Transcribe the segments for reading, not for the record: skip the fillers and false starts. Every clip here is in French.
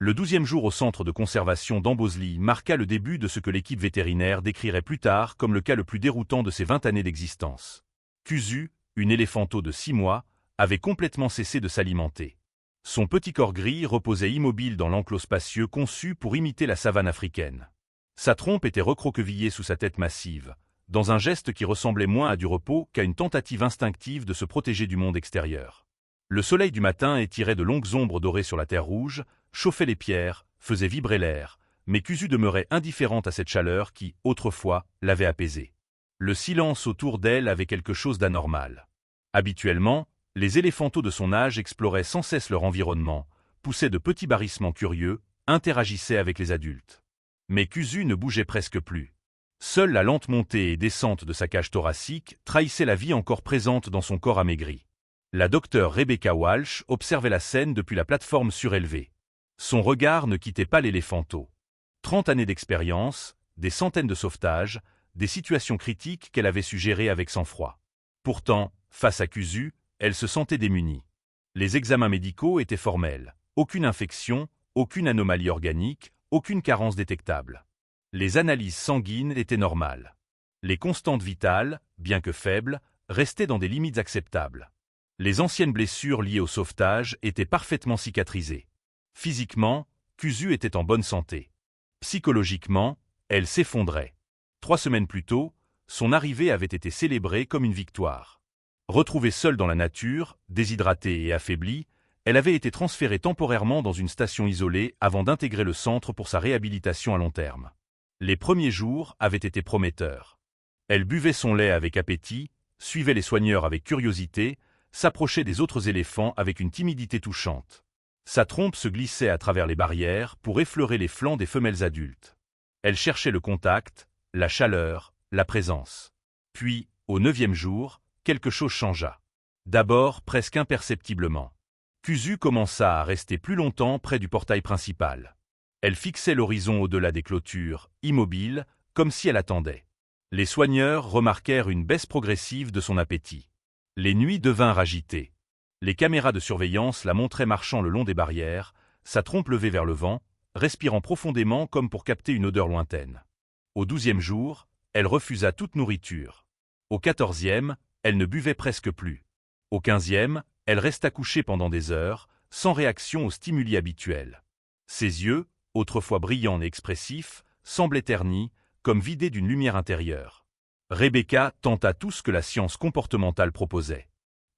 Le 12e jour au centre de conservation d'Amboseli marqua le début de ce que l'équipe vétérinaire décrirait plus tard comme le cas le plus déroutant de ses 20 années d'existence. Kuzu, une éléphanto de 6 mois, avait complètement cessé de s'alimenter. Son petit corps gris reposait immobile dans l'enclos spacieux conçu pour imiter la savane africaine. Sa trompe était recroquevillée sous sa tête massive, dans un geste qui ressemblait moins à du repos qu'à une tentative instinctive de se protéger du monde extérieur. Le soleil du matin étirait de longues ombres dorées sur la terre rouge, chauffait les pierres, faisait vibrer l'air, mais Kuzu demeurait indifférente à cette chaleur qui, autrefois, l'avait apaisée. Le silence autour d'elle avait quelque chose d'anormal. Habituellement, les éléphantos de son âge exploraient sans cesse leur environnement, poussaient de petits barrissements curieux, interagissaient avec les adultes. Mais Kuzu ne bougeait presque plus. Seule la lente montée et descente de sa cage thoracique trahissait la vie encore présente dans son corps amaigri. La docteure Rebecca Walsh observait la scène depuis la plateforme surélevée. Son regard ne quittait pas l'éléphanto. 30 années d'expérience, des centaines de sauvetages, des situations critiques qu'elle avait su gérer avec sang-froid. Pourtant, face à Kuzu, elle se sentait démunie. Les examens médicaux étaient formels. Aucune infection, aucune anomalie organique, aucune carence détectable. Les analyses sanguines étaient normales. Les constantes vitales, bien que faibles, restaient dans des limites acceptables. Les anciennes blessures liées au sauvetage étaient parfaitement cicatrisées. Physiquement, Kuzu était en bonne santé. Psychologiquement, elle s'effondrait. 3 semaines plus tôt, son arrivée avait été célébrée comme une victoire. Retrouvée seule dans la nature, déshydratée et affaiblie, elle avait été transférée temporairement dans une station isolée avant d'intégrer le centre pour sa réhabilitation à long terme. Les premiers jours avaient été prometteurs. Elle buvait son lait avec appétit, suivait les soigneurs avec curiosité, s'approchait des autres éléphants avec une timidité touchante. Sa trompe se glissait à travers les barrières pour effleurer les flancs des femelles adultes. Elle cherchait le contact, la chaleur, la présence. Puis, au 9e jour, quelque chose changea. D'abord, presque imperceptiblement. Kuzu commença à rester plus longtemps près du portail principal. Elle fixait l'horizon au-delà des clôtures, immobile, comme si elle attendait. Les soigneurs remarquèrent une baisse progressive de son appétit. Les nuits devinrent agitées. Les caméras de surveillance la montraient marchant le long des barrières, sa trompe levée vers le vent, respirant profondément comme pour capter une odeur lointaine. Au 12e jour, elle refusa toute nourriture. Au 14e, elle ne buvait presque plus. Au 15e, elle resta couchée pendant des heures, sans réaction aux stimuli habituels. Ses yeux, autrefois brillants et expressifs, semblaient ternis, comme vidés d'une lumière intérieure. Rebecca tenta tout ce que la science comportementale proposait.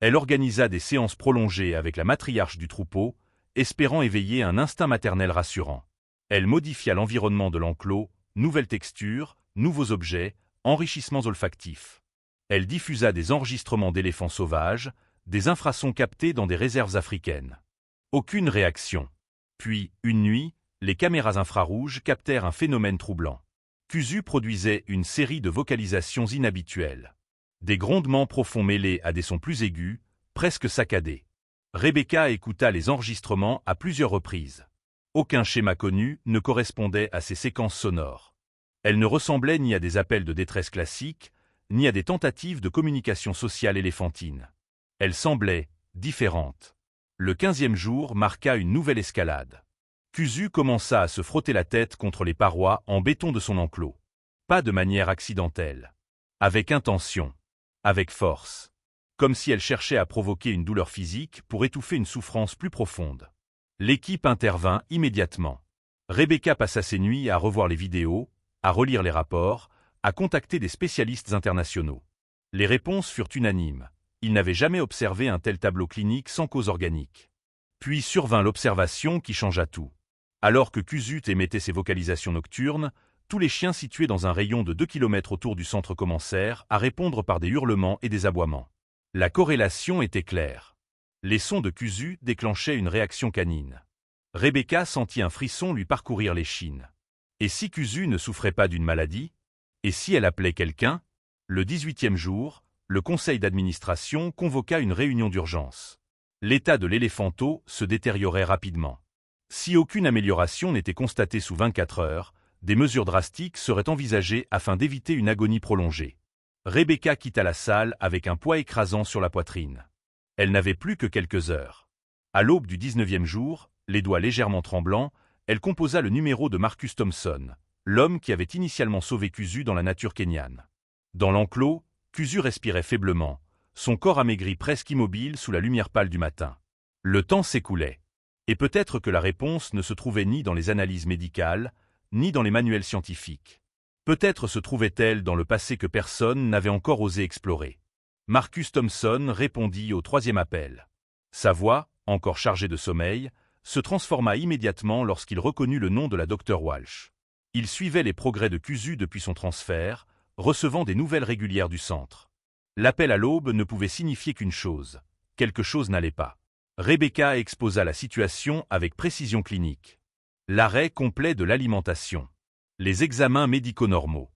Elle organisa des séances prolongées avec la matriarche du troupeau, espérant éveiller un instinct maternel rassurant. Elle modifia l'environnement de l'enclos, nouvelles textures, nouveaux objets, enrichissements olfactifs. Elle diffusa des enregistrements d'éléphants sauvages, des infrasons captés dans des réserves africaines. Aucune réaction. Puis, une nuit, les caméras infrarouges captèrent un phénomène troublant. Kuzu produisait une série de vocalisations inhabituelles. Des grondements profonds mêlés à des sons plus aigus, presque saccadés. Rebecca écouta les enregistrements à plusieurs reprises. Aucun schéma connu ne correspondait à ces séquences sonores. Elles ne ressemblaient ni à des appels de détresse classiques, ni à des tentatives de communication sociale éléphantine. Elles semblaient différentes. Le 15e jour marqua une nouvelle escalade. Kuzu commença à se frotter la tête contre les parois en béton de son enclos. Pas de manière accidentelle. Avec intention. Avec force. Comme si elle cherchait à provoquer une douleur physique pour étouffer une souffrance plus profonde. L'équipe intervint immédiatement. Rebecca passa ses nuits à revoir les vidéos, à relire les rapports, à contacter des spécialistes internationaux. Les réponses furent unanimes. Ils n'avaient jamais observé un tel tableau clinique sans cause organique. Puis survint l'observation qui changea tout. Alors que Kuzu émettait ses vocalisations nocturnes, tous les chiens situés dans un rayon de 2 km autour du centre commencèrent à répondre par des hurlements et des aboiements. La corrélation était claire. Les sons de Kuzu déclenchaient une réaction canine. Rebecca sentit un frisson lui parcourir l'échine. Et si Kuzu ne souffrait pas d'une maladie? Et si elle appelait quelqu'un? Le 18e jour, le conseil d'administration convoqua une réunion d'urgence. L'état de l'éléphanto se détériorait rapidement. Si aucune amélioration n'était constatée sous 24 heures, des mesures drastiques seraient envisagées afin d'éviter une agonie prolongée. Rebecca quitta la salle avec un poids écrasant sur la poitrine. Elle n'avait plus que quelques heures. À l'aube du 19e jour, les doigts légèrement tremblants, elle composa le numéro de Marcus Thompson, l'homme qui avait initialement sauvé Kuzu dans la nature kenyane. Dans l'enclos, Kuzu respirait faiblement, son corps amaigri presque immobile sous la lumière pâle du matin. Le temps s'écoulait. Et peut-être que la réponse ne se trouvait ni dans les analyses médicales, ni dans les manuels scientifiques. Peut-être se trouvait-elle dans le passé que personne n'avait encore osé explorer. Marcus Thompson répondit au troisième appel. Sa voix, encore chargée de sommeil, se transforma immédiatement lorsqu'il reconnut le nom de la Dr Walsh. Il suivait les progrès de Kuzu depuis son transfert, recevant des nouvelles régulières du centre. L'appel à l'aube ne pouvait signifier qu'une chose. Quelque chose n'allait pas. Rebecca exposa la situation avec précision clinique. L'arrêt complet de l'alimentation. Les examens médicaux normaux.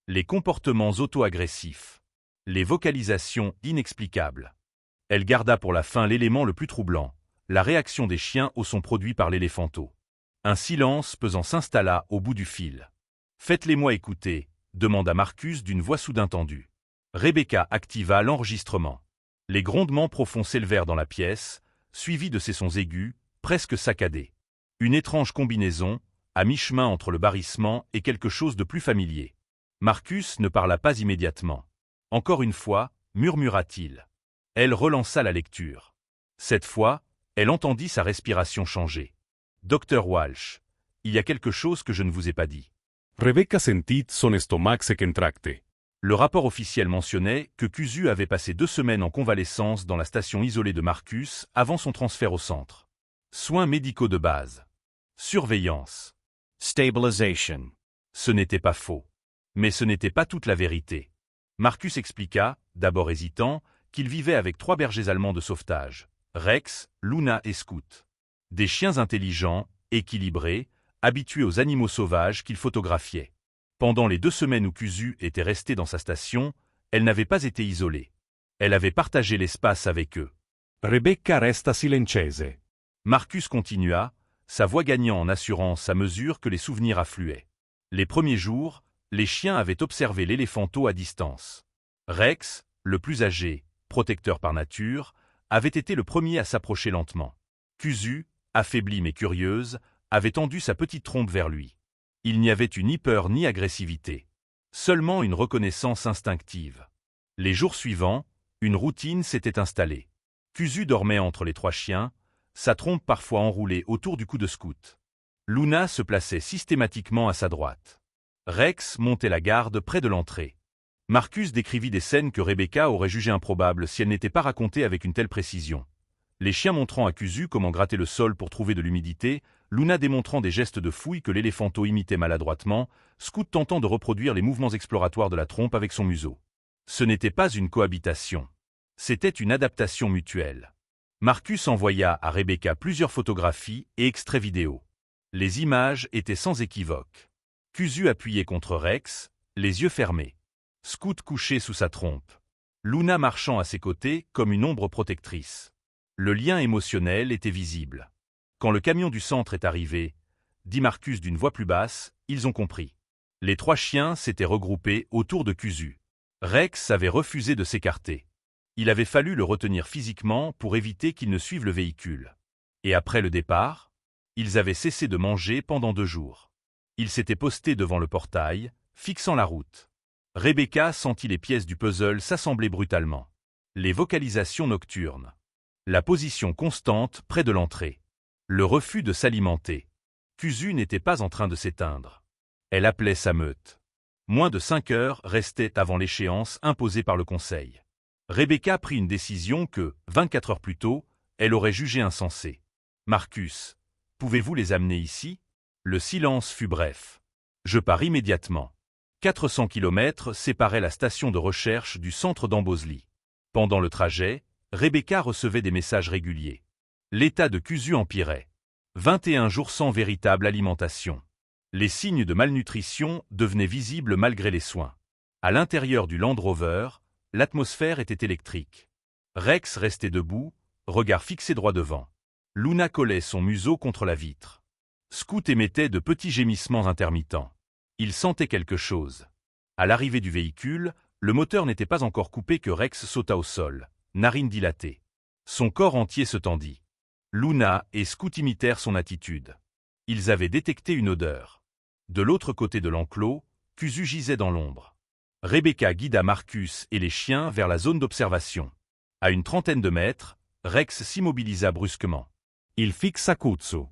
Les comportements auto-agressifs. Les vocalisations inexplicables. Elle garda pour la fin l'élément le plus troublant, la réaction des chiens au son produit par l'éléphanto. Un silence pesant s'installa au bout du fil. « Faites-les-moi écouter », demanda Marcus d'une voix soudain tendue. Rebecca activa l'enregistrement. Les grondements profonds s'élevèrent dans la pièce, suivis de ces sons aigus, presque saccadés. Une étrange combinaison, à mi-chemin entre le barrissement et quelque chose de plus familier. Marcus ne parla pas immédiatement. Encore une fois, murmura-t-il. Elle relança la lecture. Cette fois, elle entendit sa respiration changer. « Dr Walsh, il y a quelque chose que je ne vous ai pas dit. » Rebecca sentit son estomac se contracte. Le rapport officiel mentionnait que Kuzu avait passé 2 semaines en convalescence dans la station isolée de Marcus avant son transfert au centre. Soins médicaux de base. Surveillance. Stabilization. Ce n'était pas faux. Mais ce n'était pas toute la vérité. Marcus expliqua, d'abord hésitant, qu'il vivait avec 3 bergers allemands de sauvetage, Rex, Luna et Scout. Des chiens intelligents, équilibrés, habitués aux animaux sauvages qu'il photographiait. Pendant les 2 semaines où Kuzu était resté dans sa station, elle n'avait pas été isolée. Elle avait partagé l'espace avec eux. Rebecca resta silencieuse. Marcus continua, sa voix gagnant en assurance à mesure que les souvenirs affluaient. Les premiers jours, les chiens avaient observé l'éléphanto à distance. Rex, le plus âgé, protecteur par nature, avait été le premier à s'approcher lentement. Kuzu, affaiblie mais curieuse, avait tendu sa petite trompe vers lui. Il n'y avait eu ni peur ni agressivité. Seulement une reconnaissance instinctive. Les jours suivants, une routine s'était installée. Kuzu dormait entre les 3 chiens, sa trompe parfois enroulée autour du cou de Scout. Luna se plaçait systématiquement à sa droite. Rex montait la garde près de l'entrée. Marcus décrivit des scènes que Rebecca aurait jugées improbables si elles n'étaient pas racontées avec une telle précision. Les chiens montrant à Kuzu comment gratter le sol pour trouver de l'humidité, Luna démontrant des gestes de fouille que l'éléphanto imitait maladroitement, Scout tentant de reproduire les mouvements exploratoires de la trompe avec son museau. Ce n'était pas une cohabitation. C'était une adaptation mutuelle. Marcus envoya à Rebecca plusieurs photographies et extraits vidéo. Les images étaient sans équivoque. Kuzu appuyé contre Rex, les yeux fermés. Scout couché sous sa trompe. Luna marchant à ses côtés comme une ombre protectrice. Le lien émotionnel était visible. Quand le camion du centre est arrivé, dit Marcus d'une voix plus basse, ils ont compris. Les 3 chiens s'étaient regroupés autour de Kuzu. Rex avait refusé de s'écarter. Il avait fallu le retenir physiquement pour éviter qu'il ne suive le véhicule. Et après le départ, ils avaient cessé de manger pendant 2 jours. Ils s'étaient postés devant le portail, fixant la route. Rebecca sentit les pièces du puzzle s'assembler brutalement. Les vocalisations nocturnes. La position constante près de l'entrée. Le refus de s'alimenter. Kuzu n'était pas en train de s'éteindre. Elle appelait sa meute. Moins de 5 heures restaient avant l'échéance imposée par le conseil. Rebecca prit une décision que, 24 heures plus tôt, elle aurait jugée insensée. « Marcus, pouvez-vous les amener ici ?» Le silence fut bref. « Je pars immédiatement. » 400 km séparaient la station de recherche du centre d'Ambosley. Pendant le trajet, Rebecca recevait des messages réguliers. L'état de Kuzu empirait. 21 jours sans véritable alimentation. Les signes de malnutrition devenaient visibles malgré les soins. À l'intérieur du Land Rover, l'atmosphère était électrique. Rex restait debout, regard fixé droit devant. Luna collait son museau contre la vitre. Scout émettait de petits gémissements intermittents. Il sentait quelque chose. À l'arrivée du véhicule, le moteur n'était pas encore coupé que Rex sauta au sol, narines dilatées. Son corps entier se tendit. Luna et Scout imitèrent son attitude. Ils avaient détecté une odeur. De l'autre côté de l'enclos, Kuzu gisait dans l'ombre. Rebecca guida Marcus et les chiens vers la zone d'observation. À une trentaine de mètres, Rex s'immobilisa brusquement. Il fixa Kuzu.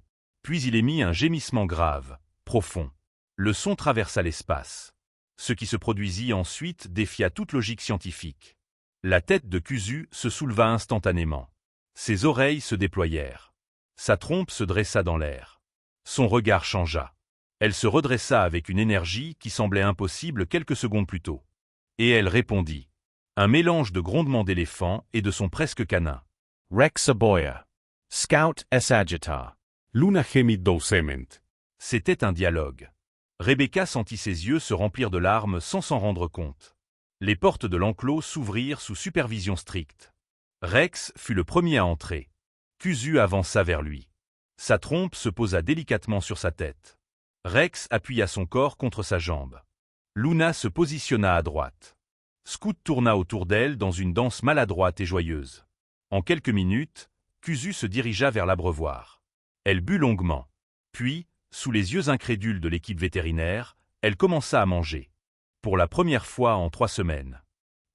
Puis il émit un gémissement grave, profond. Le son traversa l'espace. Ce qui se produisit ensuite défia toute logique scientifique. La tête de Kuzu se souleva instantanément. Ses oreilles se déployèrent. Sa trompe se dressa dans l'air. Son regard changea. Elle se redressa avec une énergie qui semblait impossible quelques secondes plus tôt. Et elle répondit. Un mélange de grondements d'éléphant et de son presque canin. Rex aboya. Scout es agita. Luna gemit doucement. C'était un dialogue. Rebecca sentit ses yeux se remplir de larmes sans s'en rendre compte. Les portes de l'enclos s'ouvrirent sous supervision stricte. Rex fut le premier à entrer. Kuzu avança vers lui. Sa trompe se posa délicatement sur sa tête. Rex appuya son corps contre sa jambe. Luna se positionna à droite. Scout tourna autour d'elle dans une danse maladroite et joyeuse. En quelques minutes, Kuzu se dirigea vers l'abreuvoir. Elle but longuement. Puis, sous les yeux incrédules de l'équipe vétérinaire, elle commença à manger. Pour la première fois en 3 semaines.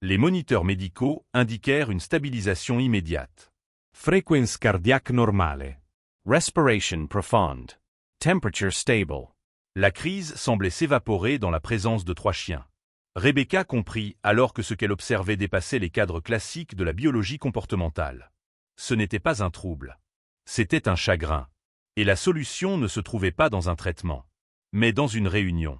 Les moniteurs médicaux indiquèrent une stabilisation immédiate. Frequenz cardiaque normale. Respiration profound. Temperature stable. La crise semblait s'évaporer dans la présence de 3 chiens. Rebecca comprit alors que ce qu'elle observait dépassait les cadres classiques de la biologie comportementale. Ce n'était pas un trouble. C'était un chagrin. Et la solution ne se trouvait pas dans un traitement, mais dans une réunion.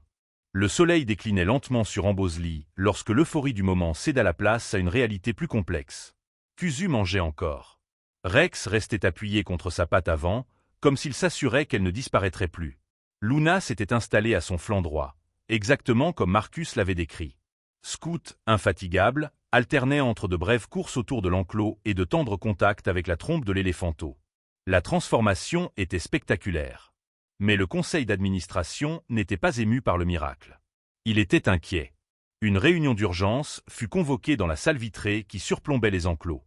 Le soleil déclinait lentement sur Amboseley lorsque l'euphorie du moment céda la place à une réalité plus complexe. Kuzu mangeait encore. Rex restait appuyé contre sa patte avant, comme s'il s'assurait qu'elle ne disparaîtrait plus. Luna s'était installée à son flanc droit, exactement comme Marcus l'avait décrit. Scout, infatigable, alternait entre de brèves courses autour de l'enclos et de tendres contacts avec la trompe de l'éléphanteau. La transformation était spectaculaire. Mais le conseil d'administration n'était pas ému par le miracle. Il était inquiet. Une réunion d'urgence fut convoquée dans la salle vitrée qui surplombait les enclos.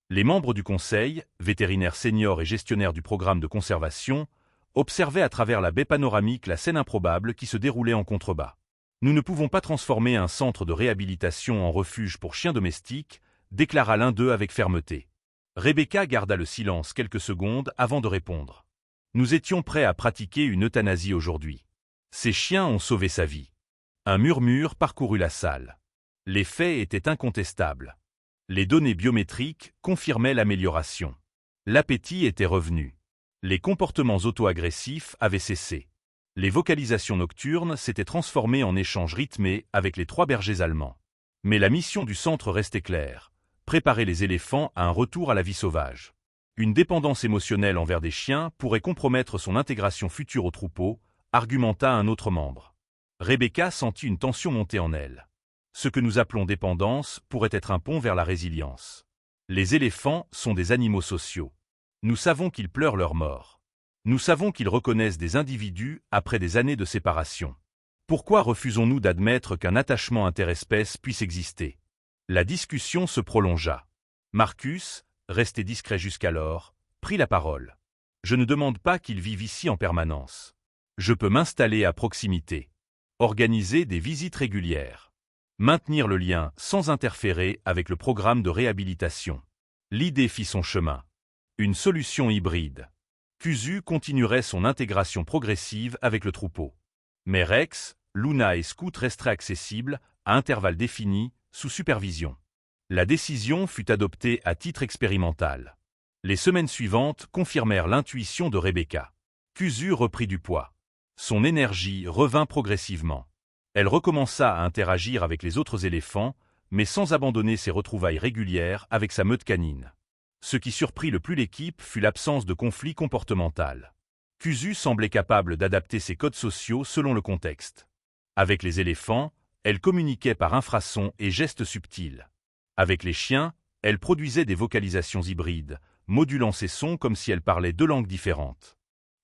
Les membres du conseil, vétérinaires seniors et gestionnaires du programme de conservation, observaient à travers la baie panoramique la scène improbable qui se déroulait en contrebas. Nous ne pouvons pas transformer un centre de réhabilitation en refuge pour chiens domestiques, déclara l'un d'eux avec fermeté. Rebecca garda le silence quelques secondes avant de répondre. Nous étions prêts à pratiquer une euthanasie aujourd'hui. Ces chiens ont sauvé sa vie. Un murmure parcourut la salle. Les faits étaient incontestables. Les données biométriques confirmaient l'amélioration. L'appétit était revenu. Les comportements auto-agressifs avaient cessé. Les vocalisations nocturnes s'étaient transformées en échanges rythmés avec les 3 bergers allemands. Mais la mission du centre restait claire. Préparer les éléphants à un retour à la vie sauvage. Une dépendance émotionnelle envers des chiens pourrait compromettre son intégration future au troupeau, argumenta un autre membre. Rebecca sentit une tension monter en elle. Ce que nous appelons dépendance pourrait être un pont vers la résilience. Les éléphants sont des animaux sociaux. Nous savons qu'ils pleurent leur mort. Nous savons qu'ils reconnaissent des individus après des années de séparation. Pourquoi refusons-nous d'admettre qu'un attachement interespèce puisse exister? La discussion se prolongea. Marcus, resté discret jusqu'alors, prit la parole. Je ne demande pas qu'il vive ici en permanence. Je peux m'installer à proximité. Organiser des visites régulières. Maintenir le lien sans interférer avec le programme de réhabilitation. L'idée fit son chemin. Une solution hybride. Kuzu continuerait son intégration progressive avec le troupeau. Mais Rex, Luna et Scout resteraient accessibles, à intervalles définis, sous supervision. La décision fut adoptée à titre expérimental. Les semaines suivantes confirmèrent l'intuition de Rebecca. Kuzu reprit du poids. Son énergie revint progressivement. Elle recommença à interagir avec les autres éléphants, mais sans abandonner ses retrouvailles régulières avec sa meute canine. Ce qui surprit le plus l'équipe fut l'absence de conflit comportemental. Kuzu semblait capable d'adapter ses codes sociaux selon le contexte. Avec les éléphants, elle communiquait par infrasons et gestes subtils. Avec les chiens, elle produisait des vocalisations hybrides, modulant ses sons comme si elle parlait 2 langues différentes.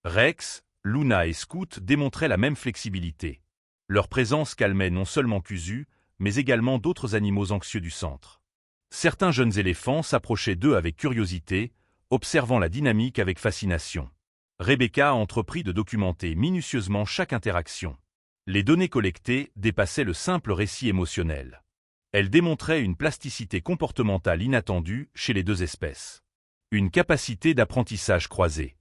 Rex, Luna et Scout démontraient la même flexibilité. Leur présence calmait non seulement Kuzu, mais également d'autres animaux anxieux du centre. Certains jeunes éléphants s'approchaient d'eux avec curiosité, observant la dynamique avec fascination. Rebecca entreprit de documenter minutieusement chaque interaction. Les données collectées dépassaient le simple récit émotionnel. Elles démontraient une plasticité comportementale inattendue chez les deux espèces. Une capacité d'apprentissage croisée.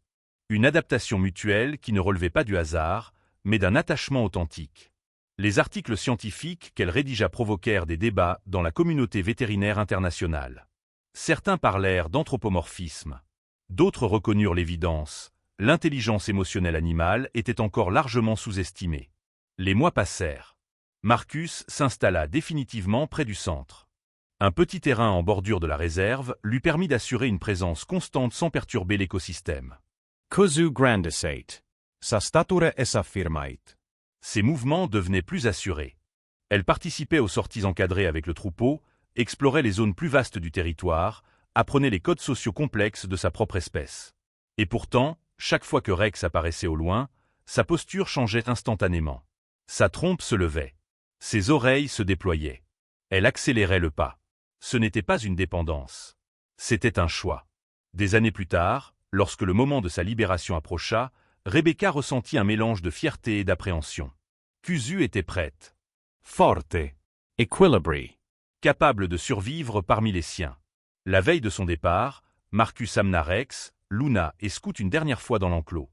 Une adaptation mutuelle qui ne relevait pas du hasard, mais d'un attachement authentique. Les articles scientifiques qu'elle rédigea provoquèrent des débats dans la communauté vétérinaire internationale. Certains parlèrent d'anthropomorphisme. D'autres reconnurent l'évidence. L'intelligence émotionnelle animale était encore largement sous-estimée. Les mois passèrent. Marcus s'installa définitivement près du centre. Un petit terrain en bordure de la réserve lui permit d'assurer une présence constante sans perturber l'écosystème. Kuzu grandisate. Sa stature et s'affirmait. Ses mouvements devenaient plus assurés. Elle participait aux sorties encadrées avec le troupeau, explorait les zones plus vastes du territoire, apprenait les codes sociaux complexes de sa propre espèce. Et pourtant, chaque fois que Rex apparaissait au loin, sa posture changeait instantanément. Sa trompe se levait. Ses oreilles se déployaient. Elle accélérait le pas. Ce n'était pas une dépendance. C'était un choix. Des années plus tard, lorsque le moment de sa libération approcha, Rebecca ressentit un mélange de fierté et d'appréhension. Kuzu était prête. Forte. Equilibri. Capable de survivre parmi les siens. La veille de son départ, Marcus amena Rex, Luna et Scout une dernière fois dans l'enclos.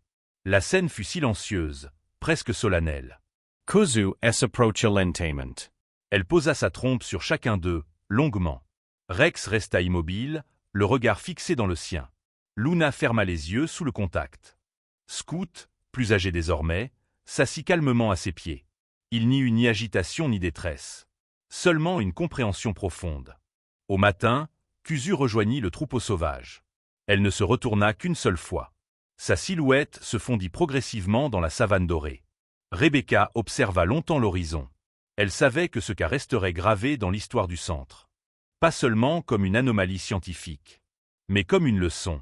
La scène fut silencieuse, presque solennelle. Kuzu es approacha lentament. Elle posa sa trompe sur chacun d'eux, longuement. Rex resta immobile, le regard fixé dans le sien. Luna ferma les yeux sous le contact. Scout, plus âgé désormais, s'assit calmement à ses pieds. Il n'y eut ni agitation ni détresse. Seulement une compréhension profonde. Au matin, Kuzu rejoignit le troupeau sauvage. Elle ne se retourna qu'une seule fois. Sa silhouette se fondit progressivement dans la savane dorée. Rebecca observa longtemps l'horizon. Elle savait que ce cas resterait gravé dans l'histoire du centre. Pas seulement comme une anomalie scientifique, mais comme une leçon.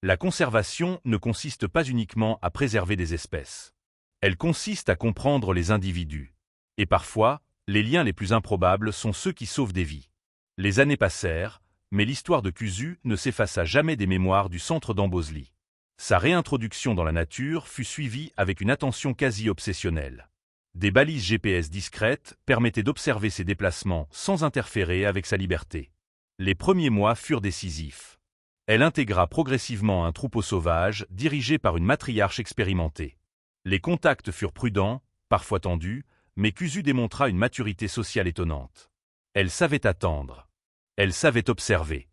La conservation ne consiste pas uniquement à préserver des espèces. Elle consiste à comprendre les individus. Et parfois, les liens les plus improbables sont ceux qui sauvent des vies. Les années passèrent, mais l'histoire de Kuzu ne s'effaça jamais des mémoires du centre d'Amboseley. Sa réintroduction dans la nature fut suivie avec une attention quasi obsessionnelle. Des balises GPS discrètes permettaient d'observer ses déplacements sans interférer avec sa liberté. Les premiers mois furent décisifs. Elle intégra progressivement un troupeau sauvage dirigé par une matriarche expérimentée. Les contacts furent prudents, parfois tendus, mais Kuzu démontra une maturité sociale étonnante. Elle savait attendre. Elle savait observer.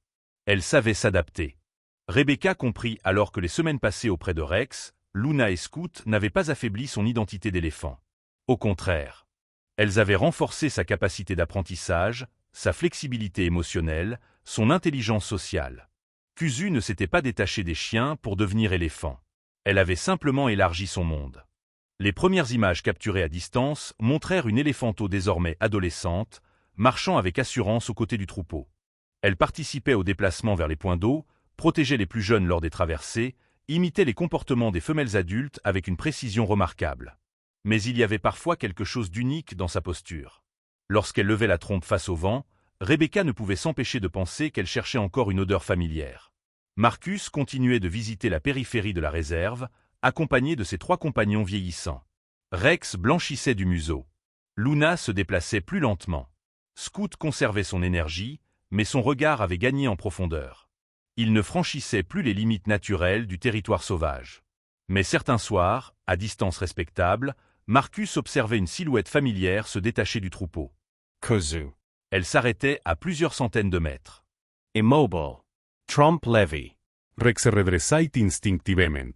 Elle savait s'adapter. Rebecca comprit alors que les semaines passées auprès de Rex, Luna et Scout n'avaient pas affaibli son identité d'éléphant. Au contraire. Elles avaient renforcé sa capacité d'apprentissage, sa flexibilité émotionnelle, son intelligence sociale. Kuzu ne s'était pas détaché des chiens pour devenir éléphant. Elle avait simplement élargi son monde. Les premières images capturées à distance montrèrent une éléphanto désormais adolescente, marchant avec assurance aux côtés du troupeau. Elle participait aux déplacements vers les points d'eau, protégeait les plus jeunes lors des traversées, imitait les comportements des femelles adultes avec une précision remarquable. Mais il y avait parfois quelque chose d'unique dans sa posture. Lorsqu'elle levait la trompe face au vent, Rebecca ne pouvait s'empêcher de penser qu'elle cherchait encore une odeur familière. Marcus continuait de visiter la périphérie de la réserve, accompagné de ses 3 compagnons vieillissants. Rex blanchissait du museau. Luna se déplaçait plus lentement. Scout conservait son énergie, mais son regard avait gagné en profondeur. Il ne franchissait plus les limites naturelles du territoire sauvage. Mais certains soirs, à distance respectable, Marcus observait une silhouette familière se détacher du troupeau. Kuzu. Elle s'arrêtait à plusieurs centaines de mètres. Immobile. Trompe levi. Rex redresait instinctivement.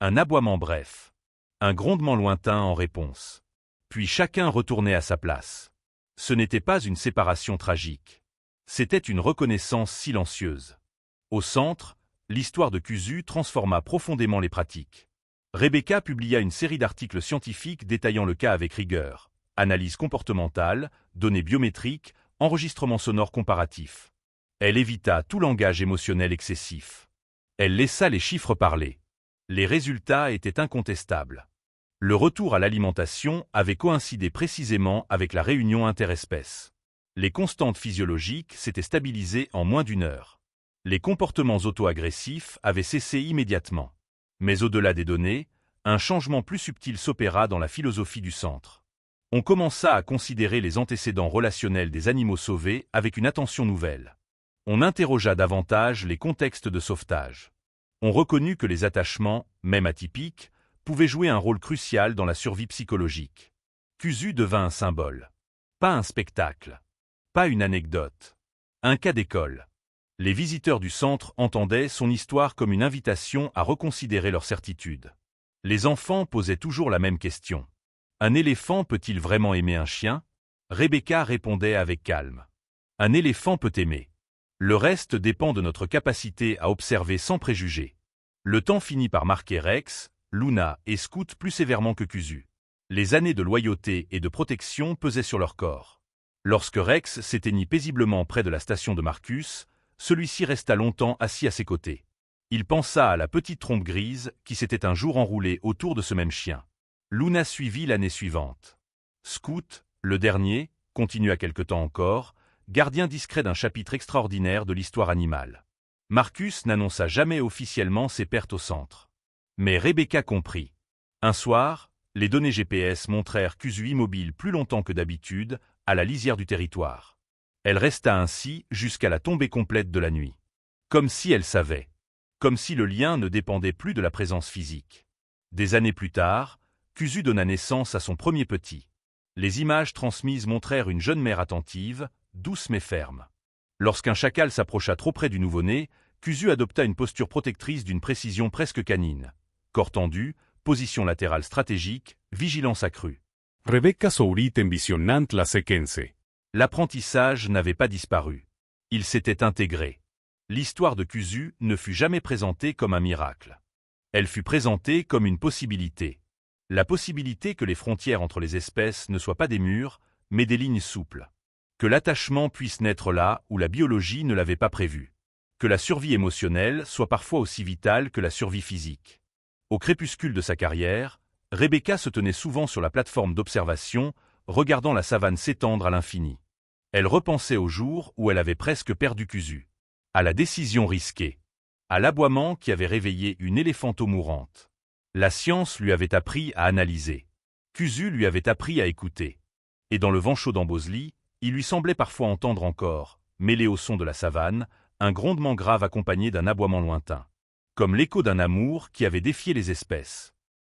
Un aboiement bref. Un grondement lointain en réponse. Puis chacun retournait à sa place. Ce n'était pas une séparation tragique. C'était une reconnaissance silencieuse. Au centre, l'histoire de Kuzu transforma profondément les pratiques. Rebecca publia une série d'articles scientifiques détaillant le cas avec rigueur. Analyse comportementale, données biométriques, enregistrements sonores comparatifs. Elle évita tout langage émotionnel excessif. Elle laissa les chiffres parler. Les résultats étaient incontestables. Le retour à l'alimentation avait coïncidé précisément avec la réunion interespèces. Les constantes physiologiques s'étaient stabilisées en moins d'1 heure. Les comportements auto-agressifs avaient cessé immédiatement. Mais au-delà des données, un changement plus subtil s'opéra dans la philosophie du centre. On commença à considérer les antécédents relationnels des animaux sauvés avec une attention nouvelle. On interrogea davantage les contextes de sauvetage. On reconnut que les attachements, même atypiques, pouvaient jouer un rôle crucial dans la survie psychologique. Kuzu devint un symbole. Pas un spectacle. Pas une anecdote. Un cas d'école. Les visiteurs du centre entendaient son histoire comme une invitation à reconsidérer leurs certitudes. Les enfants posaient toujours la même question. Un éléphant peut-il vraiment aimer un chien? Rebecca répondait avec calme. Un éléphant peut aimer. Le reste dépend de notre capacité à observer sans préjugés. Le temps finit par marquer Rex, Luna et Scout plus sévèrement que Kuzu. Les années de loyauté et de protection pesaient sur leur corps. Lorsque Rex s'éteignit paisiblement près de la station de Marcus, celui-ci resta longtemps assis à ses côtés. Il pensa à la petite trompe grise qui s'était un jour enroulée autour de ce même chien. Luna suivit l'année suivante. Scout, le dernier, continua quelque temps encore, gardien discret d'un chapitre extraordinaire de l'histoire animale. Marcus n'annonça jamais officiellement ses pertes au centre. Mais Rebecca comprit. Un soir, les données GPS montrèrent Kuzu immobile plus longtemps que d'habitude, à la lisière du territoire. Elle resta ainsi jusqu'à la tombée complète de la nuit. Comme si elle savait. Comme si le lien ne dépendait plus de la présence physique. Des années plus tard, Kuzu donna naissance à son premier petit. Les images transmises montrèrent une jeune mère attentive, douce mais ferme. Lorsqu'un chacal s'approcha trop près du nouveau-né, Kuzu adopta une posture protectrice d'une précision presque canine. Corps tendu, position latérale stratégique, vigilance accrue. Rebecca sourit en visionnant la séquence. L'apprentissage n'avait pas disparu. Il s'était intégré. L'histoire de Kuzu ne fut jamais présentée comme un miracle. Elle fut présentée comme une possibilité. La possibilité que les frontières entre les espèces ne soient pas des murs, mais des lignes souples. Que l'attachement puisse naître là où la biologie ne l'avait pas prévu. Que la survie émotionnelle soit parfois aussi vitale que la survie physique. Au crépuscule de sa carrière, Rebecca se tenait souvent sur la plateforme d'observation, regardant la savane s'étendre à l'infini. Elle repensait au jour où elle avait presque perdu Kuzu. À la décision risquée. À l'aboiement qui avait réveillé une éléphanto mourante. La science lui avait appris à analyser. Kuzu lui avait appris à écouter. Et dans le vent chaud d'Amboseley, il lui semblait parfois entendre encore, mêlé au son de la savane, un grondement grave accompagné d'un aboiement lointain. Comme l'écho d'un amour qui avait défié les espèces.